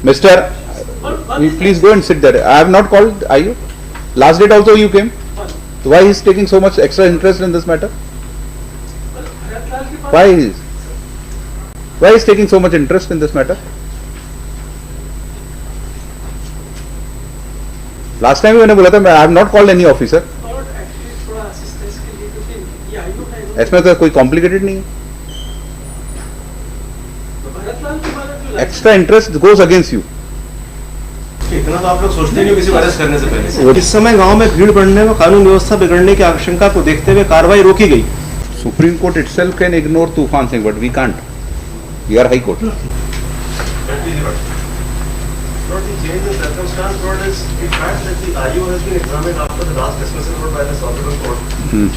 Mister, please go and sit there. I have not called. Are you? Last date also you came. Why he is taking so much extra interest in this matter? Why is taking so much interest in this matter? Last time मैंने बोला था I have not called any officer. इसमें तो कोई complicated नहीं है. Extra interest goes against you. इतना तो आप लोग सोचते नहीं किसी को अरेस्ट करने से पहले. इस समय गांव में भीड़ बढ़ने व कानून व्यवस्था बिगड़ने की आशंका को देखते हुए कार्रवाई रोकी गई. Supreme Court itself can ignore Tufan Singh, but we can't. We are High Court. Not the change in circumstance, but is the fact that the IU has been examined after the last dismissal vote by the Supreme Court. And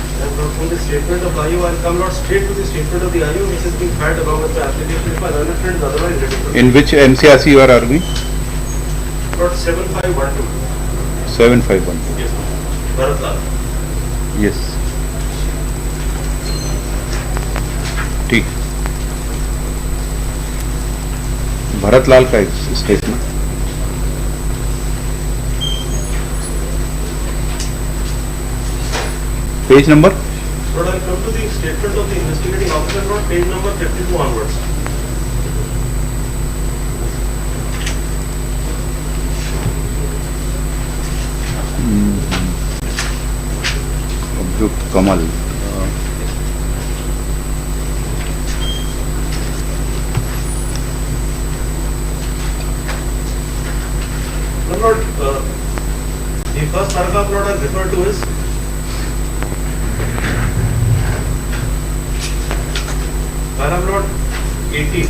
from the statement of IU, I'll come not straight to the statement of the IU, which has been filed along with the application. If my learned friend is otherwise ridiculous. In which MCRC you are arguing? Not 7512. 7512. Yes, Bharat Lal. Yes. ठीक. भरत लाल का statement. Page number? But I'll come to the statement of the investigating officer, not page number 52 onwards. Abdul Kamal. No, Lord, the first paragraph Lord I'll refer to is paragraph 80.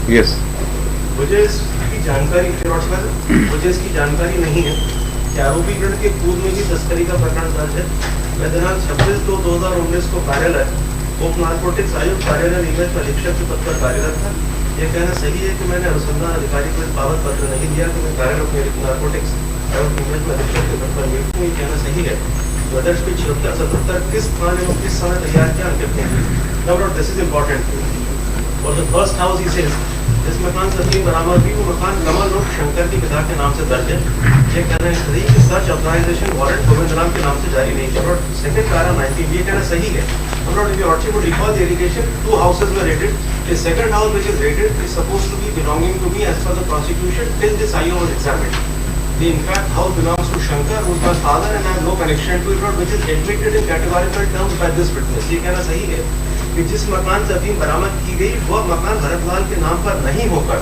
Yes. मुझे इसकी जानकारी मुझे इसकी जानकारी नहीं है कि आरोपीगण के पूर्व में भी तस्करी का प्रकरण दर्ज है. मैं दिनांक 26/2/2019 को कार्यालय उप नारकोटिक्स आयुक्त कार्यालय नीमच में अधीक्षक के पद पर कार्यरत था. यह कहना सही है कि मैंने अनुसंधान अधिकारी को इस बाबत पत्र नहीं दिया कि मैं कार्यरत में नारकोटिक्स आयुक्त नीमच में अधीक्षक के पद पर नियुक्त हूँ. ये कहना सही है. आदर्श पे 76-77 किस स्थान एवं किस समय तैयार किया अंकित नहीं. Now, this is important. For the first house, he says, इस मकान से तीन बरामद हुई. वो मकान कमल रोड शंकर की पिता के नाम से दर्ज है. ये कहना सही कि search authorization warrant Govind Ram के नाम से जारी नहीं किया. और सेकंड पारा 19 ये कहना सही है. If you also would recall the allegation, 2 houses were raided. The second house which is raided is supposed to be belonging to me as per the prosecution till this IO was examined. The in fact house belongs to Shankar, who is my father, and I have no connection to it, which is admitted in categorical terms by this witness. ये कहना सही है कि जिस मकान से अफीम बरामद की गई वह मकान भरतलाल के नाम पर नहीं होकर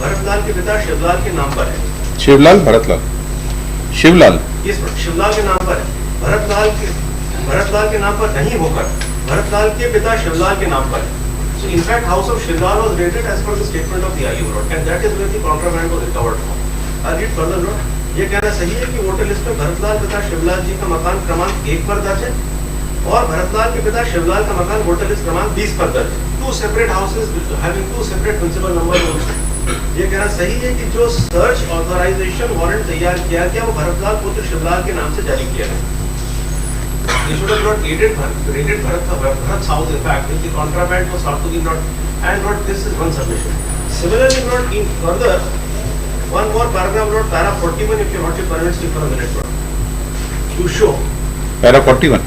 भरतलाल के पिता शिवलाल के नाम पर है. शिवलाल भरतलाल शिवलाल शिवलाल के नाम पर है. भरतलाल के नाम पर नहीं होकर भरतलाल के पिता शिवलाल के नाम पर है. So in fact house of Shivlal was raided as per the statement of the IU Lord, and that is where the contraband was recovered from. I'll read further Lord. ये कहना सही है कि वोटर लिस्ट में भरतलाल पिता शिवलाल जी का मकान क्रमांक 1 पर दर्ज है और भरतलाल के पिता शिवलाल का मकान वोटर लिस्ट क्रमांक 20 पर दर्ज है. 2 separate houses having 2 separate principal numbers also. ये कहना सही है कि जो सर्च ऑथराइजेशन वारंट तैयार किया गया वो भरतलाल पुत्र शिवलाल के नाम से जारी किया गया. They should have not raided Bharat's house in fact if the contraband was sought to be not, and not this is one submission. Similarly not in further one more paragraph Lord, para 41 if you want to permit me for a minute Lord, to show para 41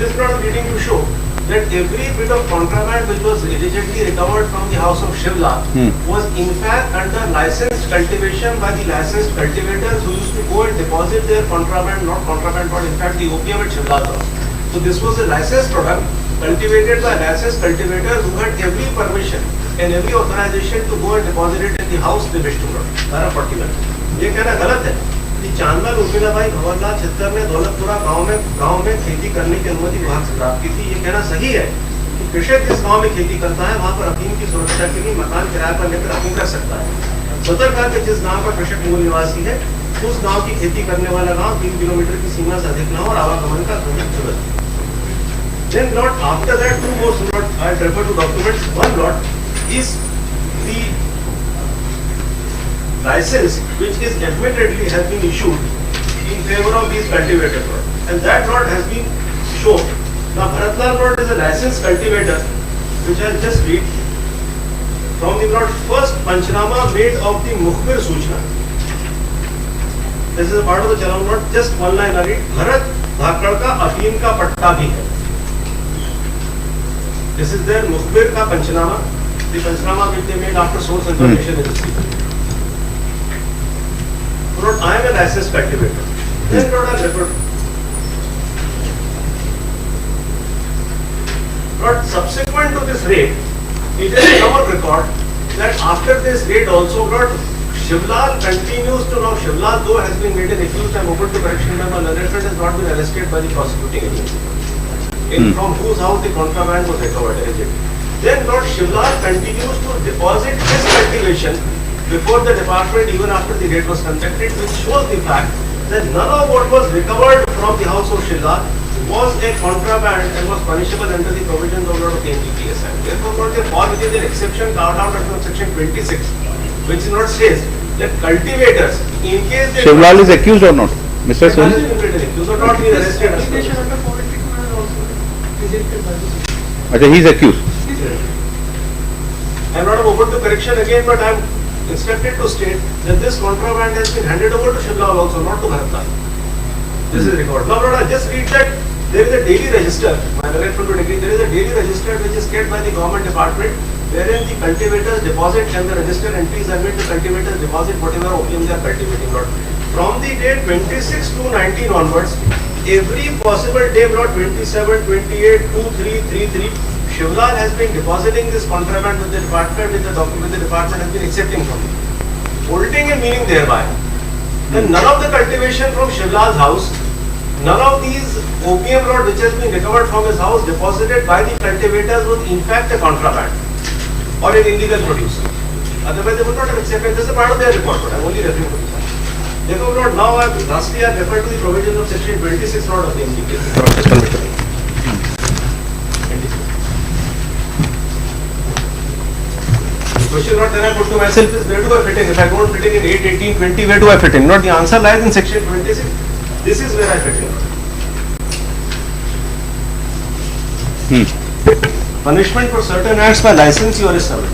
this Lord is leading to show that every bit of contraband which was allegedly recovered from the house of Shivlal was in fact under licensed cultivation by the licensed cultivators who used to go and deposit their contraband, not contraband but in fact the opium at Shivlal's house. So this was a licensed product cultivated by licensed cultivators who had every permission and every authorization to go and deposit it in the house they wished to run. Para 41. ये कहना गलत है कि चांदला रुपीलाबाई भंवरलाल छित्तर ने दौलतपुरा गांव में खेती करने की अनुमति विभाग से प्राप्त की थी. ये कहना सही है कि कृषक जिस गांव में खेती करता है वहां पर अफीम की सुरक्षा के लिए मकान किराए पर लेकर अफीम कर सकता है. सतर्कता के जिस गांव का कृषक मूल निवासी है उस गांव की खेती करने वाला गांव 3 किलोमीटर की सीमा से अधिक न हो और आवागमन का जरूरत. Then Lord, after that 2 more Lord, I refer to documents. One Lord is the license which is admittedly has been issued in favor of these cultivators, and that Lord has been shown. Now Bharatlal Lord is a licensed cultivator, which I'll just read. from the first Panchnama made of the Mukhbir Suchna. This is a part of the Chalan, not just one line I read. Bharat Dhakad ka Afeem ka patta bhi hai. This is their Mukhbir ka Panchnama, the Panchnama which they made after source information is received. Lord, I am a licensed cultivator. Then Lord, I referred. Lord, subsequent to this raid, it is in our record that after this raid also, Lord, Shivlal continues to now, Shivlal though has been made an accused, I am open to correction, my elephant has not been arrested by the prosecuting agency. From whose house the contraband was recovered. Then Lord, Shivlal continues to deposit his cultivation before the department even after the raid was conducted, which shows the fact that none of what was recovered from the house of Shivlal was a contraband and was punishable under the provisions of the NDPS Act. Therefore, Lord, they fall within the exception carved out under section 26, which is not says that cultivators, in case they... Shivlal is accused or not? Mr. Soni? Those are not being arrested. Okay, he is accused. I am not open to correction again, but I am instructed to state that this contraband has been handed over to Shivlal also, not to Bharat. This is recorded. Now, Lord, I just read that there is a daily register, my reference to degree, there is a daily register which is kept by the government department, wherein the cultivators deposit and the register entries are made to cultivators deposit whatever opium they are cultivating. Lord. From the date 26 to 19 onwards, every possible day, Lord, 27, 28, 2, 3, 3, 3, Shivlal has been depositing this contraband with the department, with the document the department has been accepting from it. Holding a meaning thereby. Then none of the cultivation from Shivlal's house, none of these opium rod which has been recovered from his house deposited by the cultivators was in fact a contraband or an illegal produce. Otherwise they would not have accepted. This is a part of their report, but I am only referring to this. Therefore, Lord, now lastly I refer to the provisions of section 26 Lord of the NDPS. Question not then I put to myself is where do I fit in? If I don't fit in 8, 18, 20, where do I fit in? Not the answer lies in section 26. This is where I fit in. Punishment for certain acts by licensee or his servant.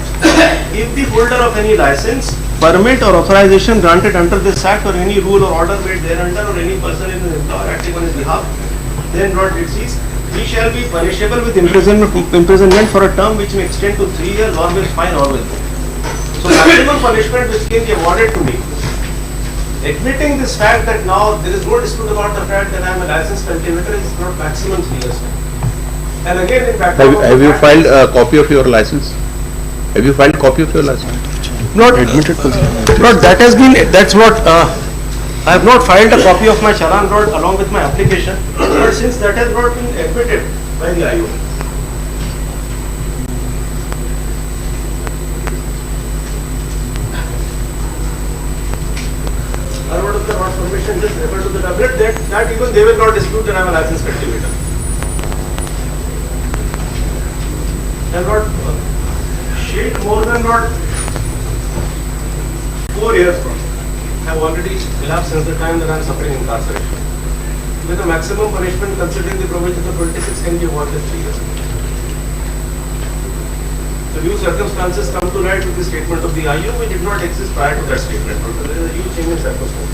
If the holder of any license, permit or authorization granted under this act or any rule or order made thereunder or any person in his employer acting on his behalf, then Lord it sees, he shall be punishable with imprisonment for a term which may extend to 3 years or with fine or with both. So maximum punishment which can be awarded to me, admitting this fact that now there is no dispute about the fact that I am a licensed cultivator, is not maximum 3 years. And again, in fact, Have you filed a copy of your license? Have you filed copy of your license? Not admitted. Not that has been, that's what, I have not filed a copy of my Chalan Lord along with my application, but since that has not been admitted by the IO. I wrote of the not permission, just refer to the tablet that even they will not dispute that I am a licensed cultivator. And not shade more than not 4 years from have already elapsed since the time that I am suffering incarceration. With the maximum punishment considering the provisions of 26 can be awarded 3 years. So new circumstances come to light with the statement of the IU which did not exist prior to that statement. So there is a huge change in circumstances.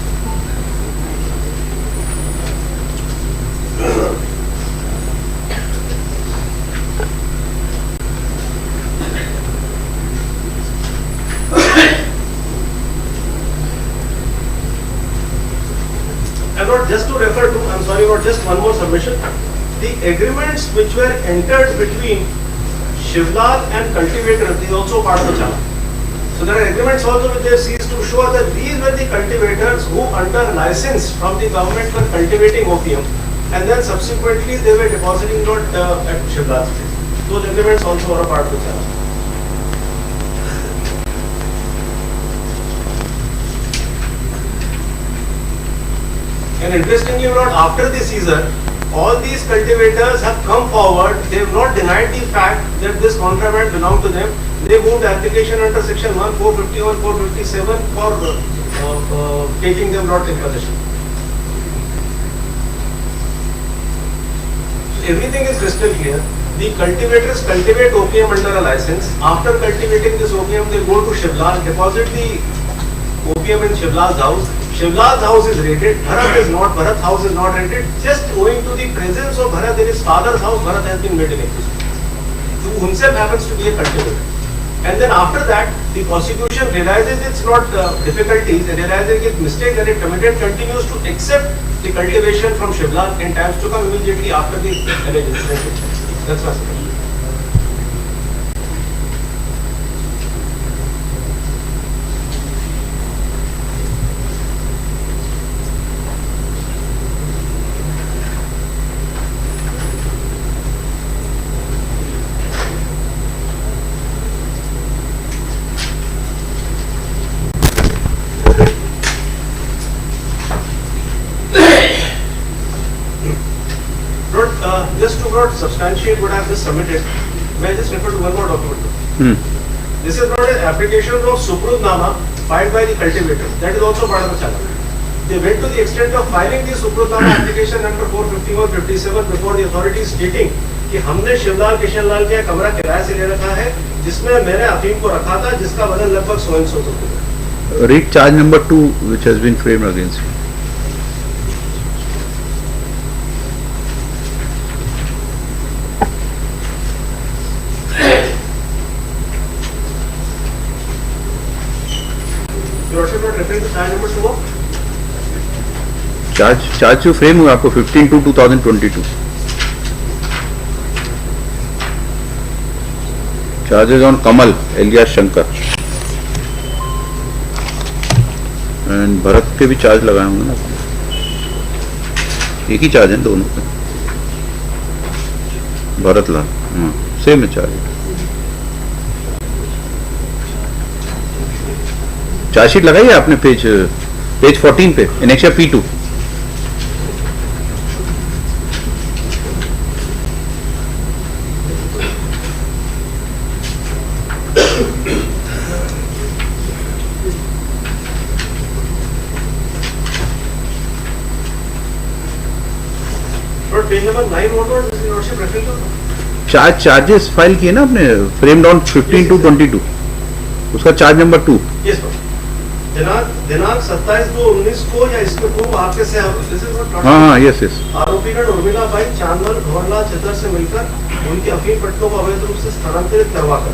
Just to refer to, I'm sorry about just one more submission, the agreements which were entered between Shivlal and cultivator is also part of the Chalan. So there are agreements also which they seized to show that these were the cultivators who under license from the government were cultivating opium and then subsequently they were depositing it at Shivlal's place. Those agreements also are a part of the Chalan. And interestingly, Lord, after the seizure, all these cultivators have come forward. They have not denied the fact that this contraband belonged to them. They moved application under section 1, 451, 457 for taking them not in possession. So everything is crystal clear. The cultivators cultivate opium under a license. After cultivating this opium, they go to Shivlal, deposit the opium in Shivlal's house. Shivlal's house is raided. Bharat's house is not raided. Just owing to the presence of Bharat in his father's house, Bharat has been made ineligible. Who himself happens to be a cultivator. And then after that, the prosecution realizes its not difficulties and realizing its mistake that it committed, continues to accept the cultivation from Shivlal in times to come immediately after the alleged incident. That's my suggestion. Just to not substantiate what I have just submitted, may I just refer to one more document? This is not an application of Suprudnama filed by the cultivator. That is also part of the challenge. They went to the extent of filing the Suprudnama application number 451-57 before the authorities stating कि हमने शिवलाल किशनलाल का कमरा किराए से ले रखा है जिसमें मैंने अफीम को रखा था जिसका वजन लगभग 100 kilo. Read charge number 2 which has been framed against you. Charge जो फ्रेम हुआ आपको 15/2/2022 charges on Kamal alias Shankar and Bharat के भी चार्ज लगाए होंगे ना, एक ही चार्ज है दोनों पे। भरत लाल सेम है चार्ज। चार्जशीट लगाई है आपने पेज 14 पे इनेक्शा P2। चार्जेस फाइल किए ना आपने फ्रेम डाउन 15/2/22 उसका चार्ज नंबर 2। दिनांक 27/2/19 को या इसके पूर्व आपके से हाँ यस आरोपीगण उर्मिला बाई चांदमल भवरलाल छतर से मिलकर उनकी अफीम पट्टों को अवैध रूप से स्थानांतरित करवाकर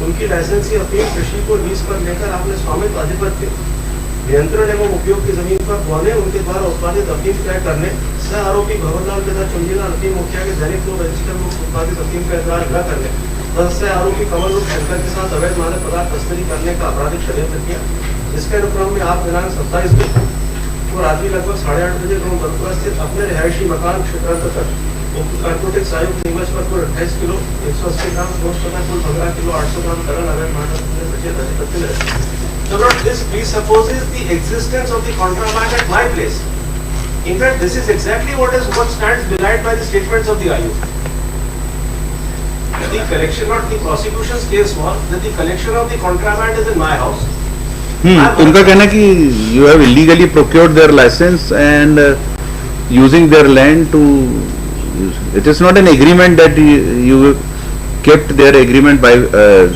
उनकी लाइसेंसी अफीम कृषि को लीज पर लेकर आपने स्वामित्व अधिपत्य नियंत्रण एवं उपयोग की जमीन पर बोने उनके द्वारा उत्पादित अफीम क्रय करने सह आरोपी भवरलाल तथा चुंजीलाल अफीम मुखिया के दैनिक दो रजिस्टर में उत्पादित अफीम का इकरार न करने तथा सह आरोपी कमल रूप शंकर के साथ अवैध मादक पदार्थ तस्करी करने का आपराधिक षड्यंत्र किया। इसके अनुक्रम में आप दिनांक 27 को रात्रि लगभग 8:30 बजे गांव बलपुरा स्थित अपने रिहायशी मकान क्षेत्रांतर्गत नारकोटिक्स आयुक्त नीमच पर कुल 28 किलो 180 ग्राम ठोस तथा कुल 15 किलो 800 ग्राम तरल अवैध मादक सचेत अधिपत्य है। So not this presupposes the existence of the contraband at my place. In fact, this is exactly what stands belied by the statements of the IU. The collection, not the prosecution's case was that the collection of the contraband is in my house. उनका कहना कि you have illegally procured their license and using their land to use. It is not an agreement that you kept their agreement by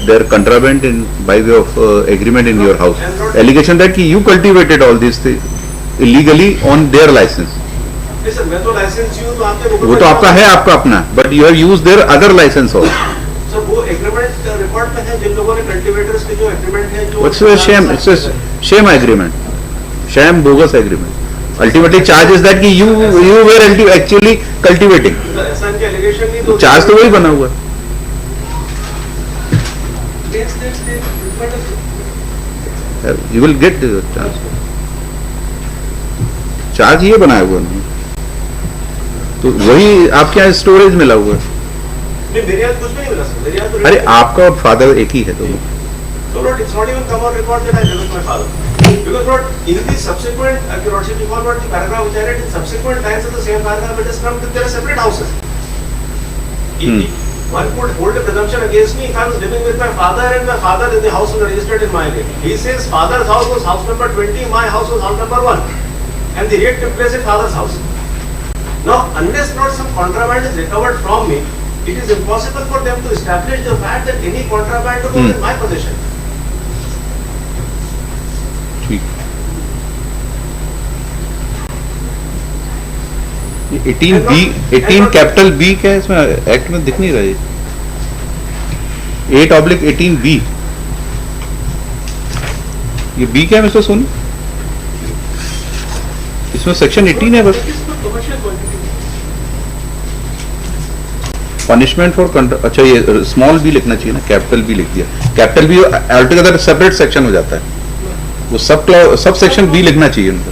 their contraband in by way of agreement in your house. Allegation that you cultivated all these things illegally on their license. Listen, मैं तो license यूँ तो आपके वो तो आपका है आपका अपना, but you have used their other license also. So वो agreement record में है जिन लोगों ने cultivators के जो agreement है जो What's a sham? It's a sham agreement, sham bogus agreement. Ultimately, charge is that कि you were actually cultivating. ऐसा इनके allegation नहीं तो चार्ज तो वही बना हुआ है। You will get the charge. Charge ये बनाया हुआ नहीं तो वही आपके यहाँ स्टोरेज मिला हुआ है। मेरे यहाँ कुछ भी नहीं मिला सर, मेरे यहाँ तो अरे आपका और फादर एक ही है दोनों। So Lord, it's not even come on record that I live with my father. Because Lord, in the subsequent, your Lordship, you call what the paragraph which I read in subsequent lines of the same paragraph, it has come that there are separate houses. One could hold a presumption against me if I was living with my father and my father in the house was registered in my name. He says father's house was house number 20, my house was house number 1. And the raid took place at father's house. Now, unless not some contraband is recovered from me, it is impossible for them to establish the fact that any contraband was in my possession. ठीक। 18B 18 capital B क्या है इसमें act में दिख नहीं रहा है। 8/18B ये B क्या है मिस्टर सोनी? इसमें सेक्शन 18 है बस। पनिशमेंट फॉर अच्छा ये स्मॉल बी लिखना चाहिए ना, कैपिटल बी लिख दिया। Capital B altogether separate section हो जाता है, वो सब सेक्शन बी लिखना चाहिए उनको।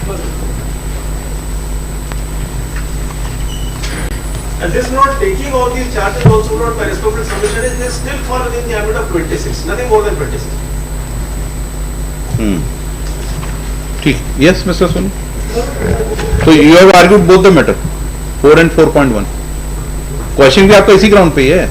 And this not taking all these charges also not by responsible submission is they still fall within the ambit of 26, nothing more than 26. ठीक, yes mister Soni. तो you have argued both the matter 4 and 4.1। Question भी आपका इसी ground पे ही है।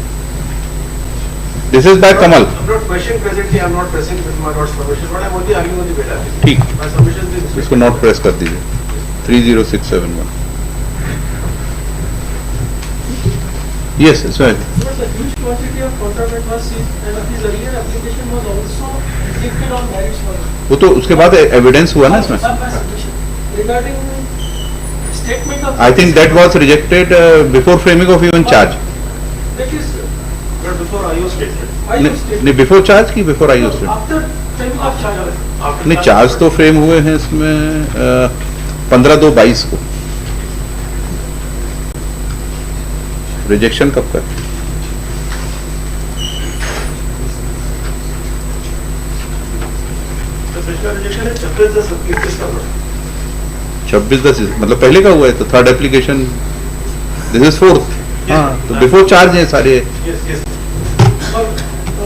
This is by Kamal. I'm not questioning presently, I'm not pressing with my lord's permission, but I'm only arguing on the matter. ठीक, My submission is इसको note press कर दीजिए 30671। Yes it's right. But the huge quantity of contraband was seized and his earlier application was also rejected on merits for वो तो उसके बाद evidence हुआ ना इसमें। regarding statement of I think that was rejected before framing of even charge. that is not before IO statement. नहीं before charge की before I after framing of charge. After नहीं चार्ज तो फ्रेम हुए हैं इसमें 15/2/22 को। रिजेक्शन कब का? The fiscal rejection is 26/10/21 का हुआ। 26/10 मतलब पहले का हुआ है तो third application this is fourth. हाँ तो बिफोर चार्ज है सारे। Yes, yes.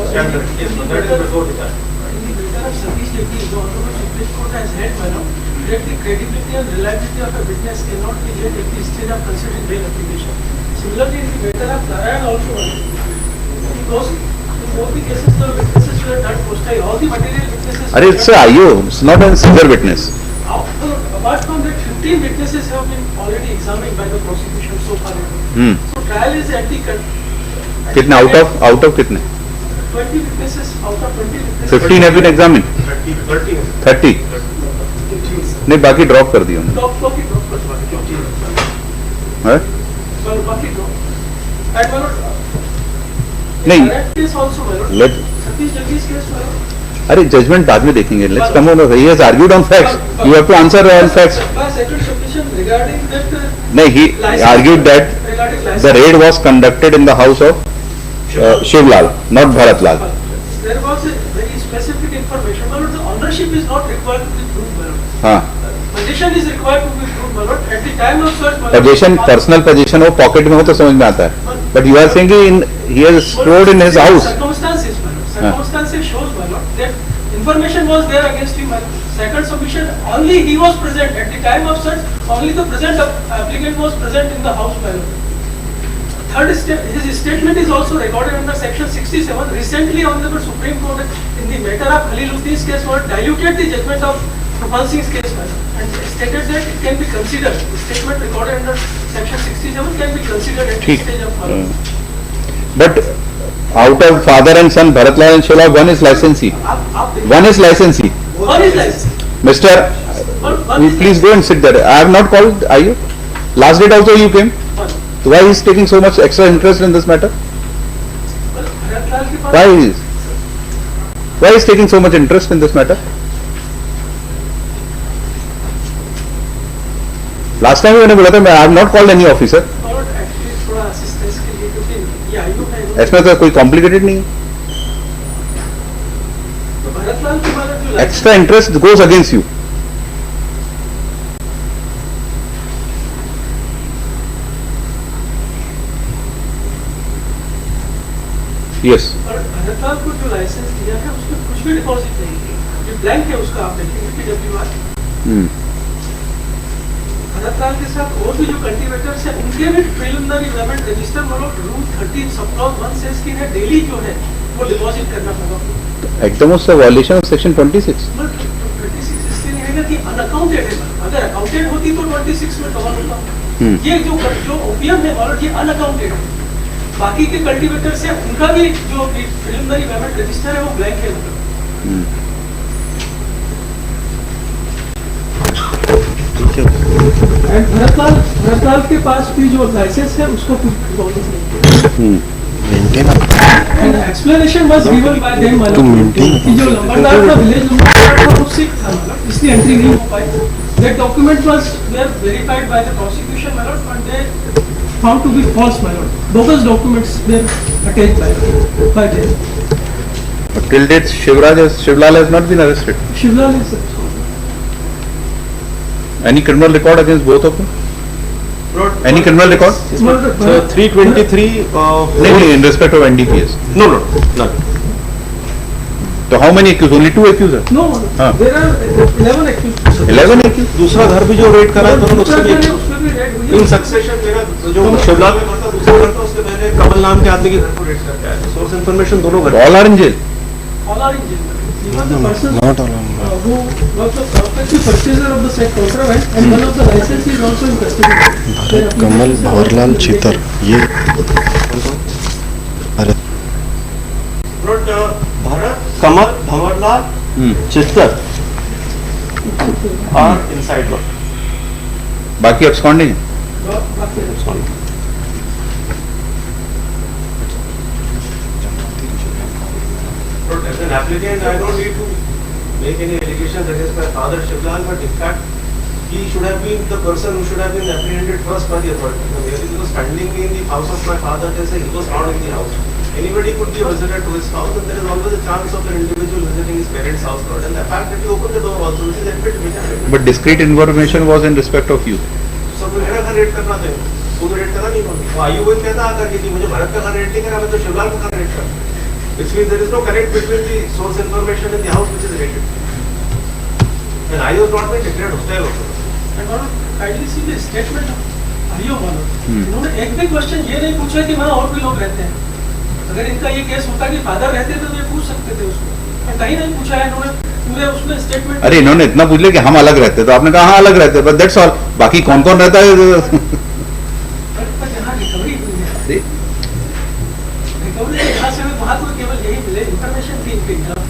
Standard. Yes, that is before the charge. In the matter of Satish Jaggi, the Honorable Supreme Court has held, madam, that the credibility and reliability of a witness cannot be held at the stage of considering bail application. Similarly, in the matter of Narayan also, because in both the cases the witnesses were not hostile. All the material witnesses. अरे it's IO, it's not an seizure witness. Apart from that, 15 witnesses have been already examined by the prosecution so far. So trial is at the कितने out of कितने? 20 witnesses out of 20 witnesses. 15 have been examined। 30 नहीं बाकी drop कर दिया उन्होंने। हैं? बाकी drop. And my lord, नहीं। that case also, my lord. Let Satish Jaggi's case, my lord. अरे जजमेंट बाद में देखेंगे। Let's come on he has argued on facts, you have to answer on facts. My second submission regarding that. नहीं he argued that Regarding license. The raid was conducted in the house of Shivlal not Bharatlal. There was a very specific information, my lord. The ownership is not required to be proved, my lord. हाँ Possession is required to be proved, my lord. At the time of search, my lord. Position personal position वो pocket में हो तो समझ में आता है, but you are saying in he has stored in his house. Circumstances, my lord. Circumstances shows, my lord, that information was there against him, my lord. Second submission, only he was present at the time of search. Only the present applicant was present in the house, my lord. Third step, his statement is also recorded under section 67. Recently, Honorable Supreme Court in the matter of Khaliluddin's case, diluted the judgment of Prabhal Singh's case, my lord, and stated that it can be considered. The statement recorded under section 67 can be considered at this stage of trial. But out of father and son Bharatlal and Shivlal one is licensee, one is licensee. One is licensed. Mister please go and sit there. I have not called I you last date also you came, so why is taking so much extra interest in this matter? Why is taking so much interest in this matter? Last time मैंने बोला था मैं I have not called any officer। और actually थोड़ा assistance के लिए क्योंकि ये आयु है इसमें तो कोई complicated नहीं है। तो भरतलाल के बारे में जो Extra interest goes against you। Yes। और भरतलाल को जो लाइसेंस दिया है उसमें कुछ भी डिपॉजिट नहीं है, ये ब्लैंक है उसका। आप देखेंगे PWR भरतलाल के साथ और भी जो कल्टीवेटर्स हैं उनके भी प्रिलिमिनरी पेमेंट रजिस्टर मतलब रूल 13 सब क्लॉज 1 सेज की है डेली जो है वो डिपॉजिट करना होगा। एकदम उससे वायलेशन ऑफ सेक्शन 26। मतलब 26 इससे नहीं है कि अनअकाउंटेड है, अगर अकाउंटेड होती तो 26 में कवर होता। ये जो ओपीएम है मतलब ये अनअकाउंटेड है, बाकी के कल्टीवेटर्स है उनका भी जो प्रिलिमिनरी पेमेंट रजिस्टर है वो ब्लैंक है मतलब। एंड भरतलाल के पास भी जो लाइसेंस है उसको कुछ प्रॉब्लम नहीं है। And explanation was given by them मतलब कि जो लंबरदार का विलेज लंबरदार था वो सिख था मतलब इसलिए एंट्री नहीं हो पाई। That document was were verified by the prosecution my lord and they found to be false my lord. Bogus documents were attached by them. But till date, Shivlal has not been arrested. Shivlal is Any criminal record against both of them? Any criminal record? So 323. No, in respect of NDPS. No, none. So how many accused? Only 2 accused? no, हाँ. there are 11 accused. 11 accused? दूसरा घर भी जो red करा था दूसरा उसमें घर है, उसमें भी रेड हुई है। इन सक्सेशन मेरा जो शिवलाल में करता दूसरा घर था उसके पहले कमल नाम के आदमी के घर को रेड करके आया। सोर्स इन्फॉर्मेशन दोनों घर। All are in jail. All are in jail. Even the person who was the prospective purchaser of the said contraband and one of the license is also in custody. कमल भंवरलाल चितर ये कमल भंवरलाल चित्तर और inside work. बाकी absconding है? As an applicant, I don't need to make any allegations against my father Shivlal, but in fact, he should have been the person who should have been apprehended first by the authorities. Merely because standing in the house of my father, they say he was found in the house. Anybody could be a visitor to his house, and there is always a chance of an individual visiting his parents' house. And the fact that he opened the door also, which is admitted. But discrete information was in respect of you. सब मेरा घर red करना था, वो red करा नहीं उन्होंने। वो आयु वही कहता आकर कि मुझे भरत का घर रेड नहीं करा, मैं तो शिवलाल का घर रेड करा। Which means there is no connect between the source information and the house which is raided. And I was not been declared hostile also. And one kindly see the statement of Ayo Mano. इन्होंने एक भी question ये नहीं पूछा कि वहाँ और भी लोग रहते हैं। अगर इनका ये केस होता कि फादर रहते थे तो ये पूछ सकते थे उसको। और कहीं नहीं पूछा है इन्होंने पूरे उसमें स्टेटमेंट। अरे इन्होंने इतना पूछ लिया कि हम अलग रहते हैं, तो आपने कहा हाँ अलग रहते हैं, बट दैट्स ऑल। बाकी कौन कौन रहता है? पर जहाँ रिकवरी हुई है, रिकवरी जहाँ से वहाँ तो केवल यही मिले इन्फॉर्मेशन थी इनके खिलाफ।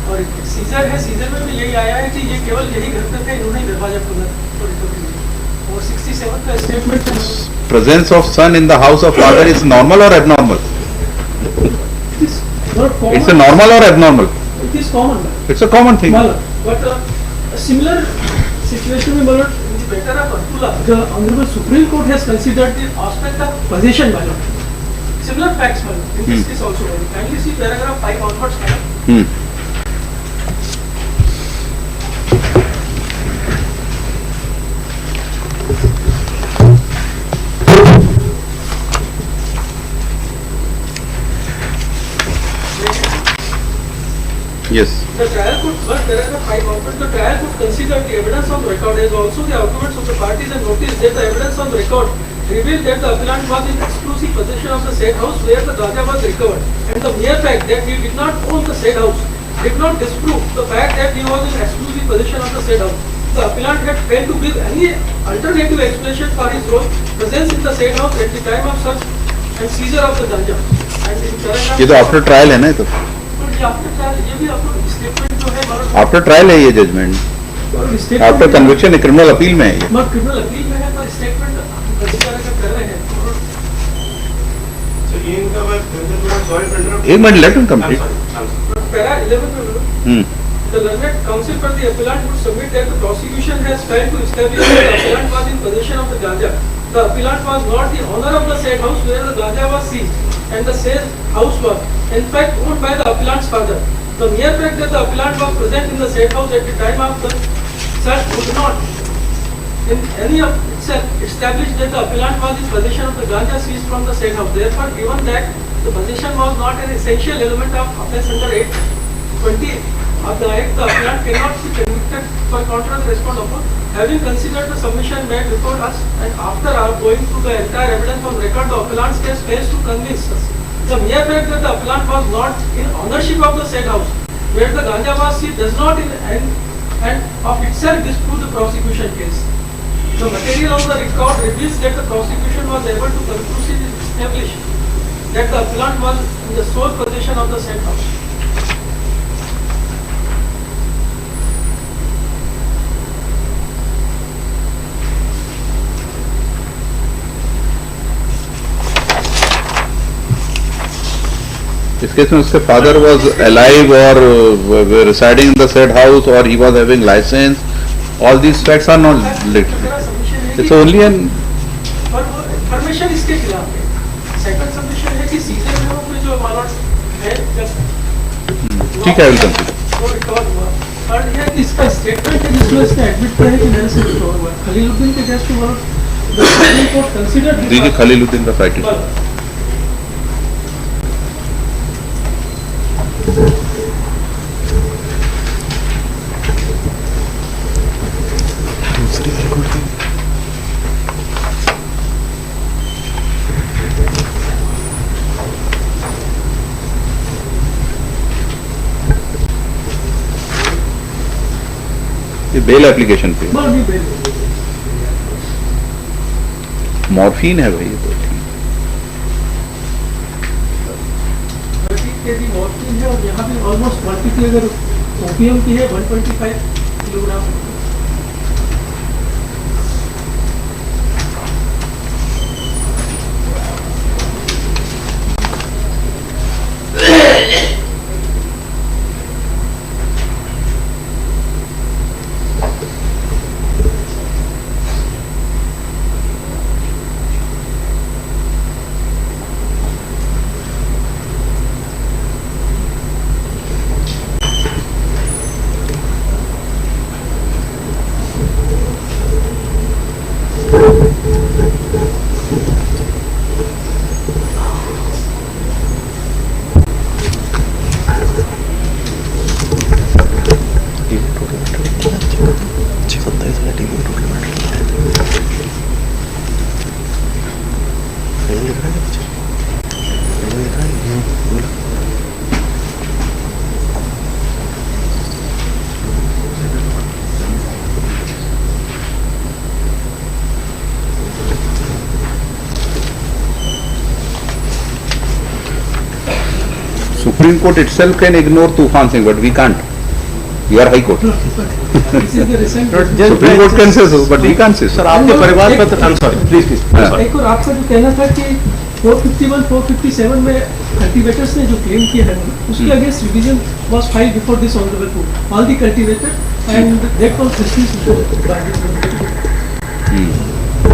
और सीजर है, सीजर में भी यही आया है कि ये केवल यही घर पे थे, इन्होंने दरवाजा खोला तो रिकवरी हुई। और 67 का स्टेटमेंट है। Presence of son in the house of father is normal or abnormal? It's a normal or abnormal? It is common. It's a common thing. But a similar situation में मतलब in the matter of Abdullah, the Honorable Supreme Court has considered the aspect of possession by law. Similar facts in this case also. Kindly see paragraph 5 onwards. Yes. The trial could, but paragraph 5 onwards, the trial could consider the evidence on record as also the arguments of the parties and notice that the evidence on record revealed that the appellant was in exclusive possession of the said house where the ganja was recovered, and the mere fact that he did not own the said house did not disprove the fact that he was in exclusive possession of the said house. The appellant had failed to give any alternative explanation for his role presence in the said house at the time of search and seizure of the ganja. And in paragraph ये तो after trial है ना, ये तो after trial ये भी आपको statement जो है आफ्टर ट्रायल है ये जजमेंट, आफ्टर कन्विक्शन है, क्रिमिनल अपील में है ये। मगर क्रिमिनल अपील में है पर स्टेटमेंट कंसीडर कर रहे हैं। So ये इनका मैं sorry for interrupting. एक minute, let him complete. Para 11 में the learned counsel for the appellant would submit that the prosecution has failed to establish that the appellant was in possession of the ganja. The appellant was not the owner of the said house where the ganja was seized, and the said house was in fact owned by the appellant's father. The mere fact that the appellant was present in the said house at the time of the search would not in any of itself establish that the appellant was in possession of the ganja seized from the said house. Therefore, given that the possession was not an essential element of offence under 820 of the Act, the appellant cannot be convicted for contrary respond upon. Having considered the submission made before us and after our going through the entire evidence on record, the appellant's case fails to convince us. The mere fact that the appellant was not in ownership of the said house where the ganja was seized does not in and of itself disprove the prosecution case. The material of the record reveals that the prosecution was able to conclusively establish that the appellant was in the sole possession of the said house. इस case में उसके father was alive और residing in the said house or he was having license. All these facts are not lit. मेरा submission है It's कि- only an पर वो information इसके खिलाफ है. Second submission है कि सीधे लोगों में जो मालूम है जब ठीक है, I will consider. वो recover हुआ. और यह है कि इसका statement है जिसमें इसने admit किया है कि मेरे से recover हुआ है. खलीलुद्दीन के case में मालूम the Supreme Court considered this दीजिए as- खलीलुद्दीन का साइट. दूसरी रिकॉर्डिंग ये बेल एप्लीकेशन पे Well, we bail. मॉर्फिन है भाई ये तो ठीक. 30 kg morphine है और यहाँ भी ऑलमोस्ट क्वांटिटी अगर ओपियम की है 125 kilogram. Supreme Court itself can ignore Tufan Singh, but we can't. You are High Court. This is the recent. Supreme Court can say so, but we can't say so. Sir आपके परिवार पर I am sorry please हाँ. एक और आपका जो कहना था कि 451, 457 में कल्टीवेटर्स ने जो क्लेम किया है उसके against revision was filed before this honourable court all the cultivator and that was dismissed by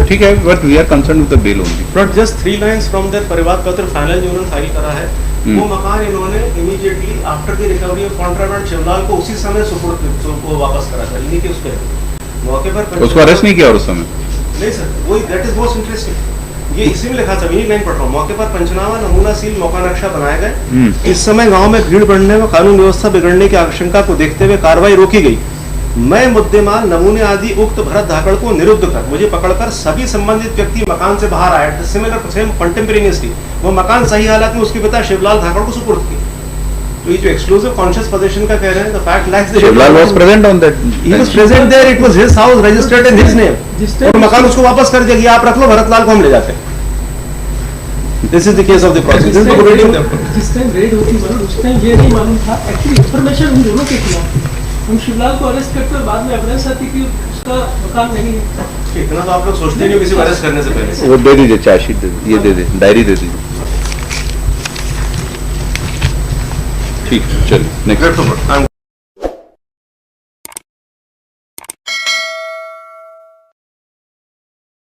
ठीक है, but we are concerned with the bail only. Not just 3 lines from there परिवार पत्र final जो उन्होंने file करा है वो मकान इन्होंने immediately after the recovery of contraband Shivlal को उसी समय सुपुर्द को वापस करा था यानी कि उसके मौके पर उसको अरेस्ट नहीं किया और उस समय. नहीं सर वही दैट इज मोस्ट इंटरेस्टिंग ये इसी में लिखा था मिनी लाइन पढ़ रहा हूँ मौके पर पंचनामा नमूना सील मौका नक्शा बनाए गए इस समय गांव में भीड़ बढ़ने व कानून व्यवस्था बिगड़ने की आशंका को देखते हुए कार्रवाई रोकी गई मैं मुद्देमाल नमूने आदि उक्त भरत धाकड़ को निरुद्ध कर मुझे पकड़कर सभी संबंधित व्यक्ति मकान से बाहर आए सिमिलर सेम कंटेम्परेनियसली वो मकान सही हालत में उसके पिता शिवलाल धाकड़ को सुपुर्द की तो ये जो एक्सक्लूसिव कॉन्शियस पोजीशन का कह रहे हैं the fact lakhs Shivlal was present on that. He was present there. It was his house, registered in his name. और मकान उसको वापस कर दिया कि आप रख लो भरतलाल को हम ले जाते हैं. This is the case of the process. This is the reading. जिस टाइम रेड होती मालूम उस टाइम ये नहीं मालूम था एक्चुअली इंफॉर्मेशन उन दोनों के खिलाफ थी. हम शिवलाल को अरेस्ट करते हुए बाद में एविडेंस आती कि उसका मकान नहीं है. इतना तो आप लोग सोचते नहीं हो किसी को अरेस्ट करने से पहले. वो दे दीजिए, चार्जशीट दे दीजिए, ये दे दे, डायरी दे दीजिए. ठीक, चलिए नेक्स्ट.